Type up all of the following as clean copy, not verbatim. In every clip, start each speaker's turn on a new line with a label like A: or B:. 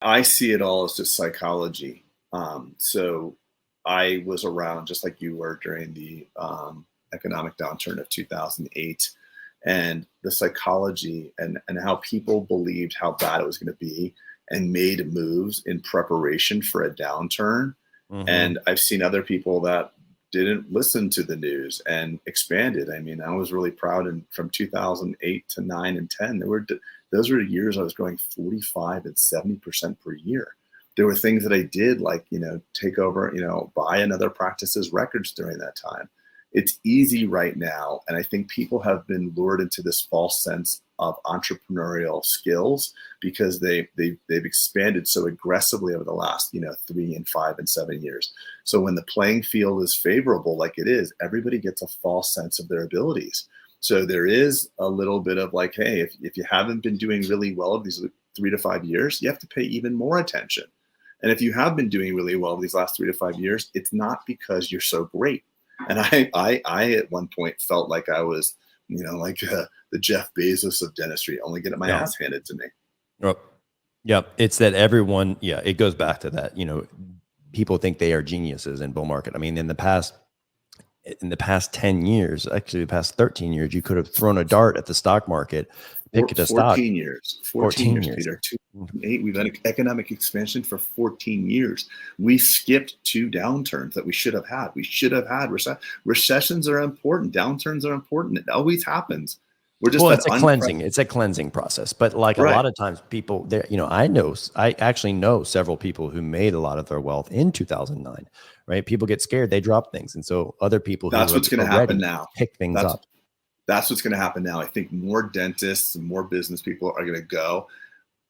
A: I see it all as just psychology. So I was around just like you were during the economic downturn of 2008, and the psychology and how people believed how bad it was going to be and made moves in preparation for a downturn.
B: Hmm.
A: And I've seen other people that didn't listen to the news and expanded. I mean, I was really proud. And from 2008 to 9 and 10, those were years I was growing 45 and 70% per year. There were things that I did, like, take over, buy another practice's records during that time. It's easy right now. And I think people have been lured into this false sense of entrepreneurial skills because they've expanded so aggressively over the last, 3 and 5 and 7 years. So when the playing field is favorable, like it is, everybody gets a false sense of their abilities. So there is a little bit of like, hey, if you haven't been doing really well of these 3 to 5 years, you have to pay even more attention. And if you have been doing really well these last 3 to 5 years, it's not because you're so great. And I at one point felt like I was, like the Jeff Bezos of dentistry, only getting my
B: Yeah.
A: ass handed to me.
B: Oh, yeah. It's that everyone, yeah, it goes back to that, people think they are geniuses in bull market. I mean, in the past 10 years, actually the past 13 years, you could have thrown a dart at the stock market, picked a stock.
A: 14 years, 14 years, Peter. 2008, we've had economic expansion for 14 years. We skipped 2 downturns that we should have had. We should have had recessions are important. Downturns are important. It always happens. We're just
B: It's a cleansing. It's a cleansing process. But like a lot of times people there, I actually know several people who made a lot of their wealth in 2009, right? People get scared, they drop things. And so other people
A: That's what's going to happen now.
B: Pick things up.
A: That's what's going to happen now. I think more dentists and more business people are going to go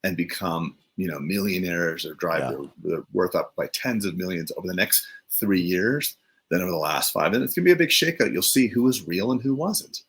A: and become, millionaires or drive their worth up by tens of millions over the next 3 years than over the last 5. And it's going to be a big shakeout. You'll see who was real and who wasn't.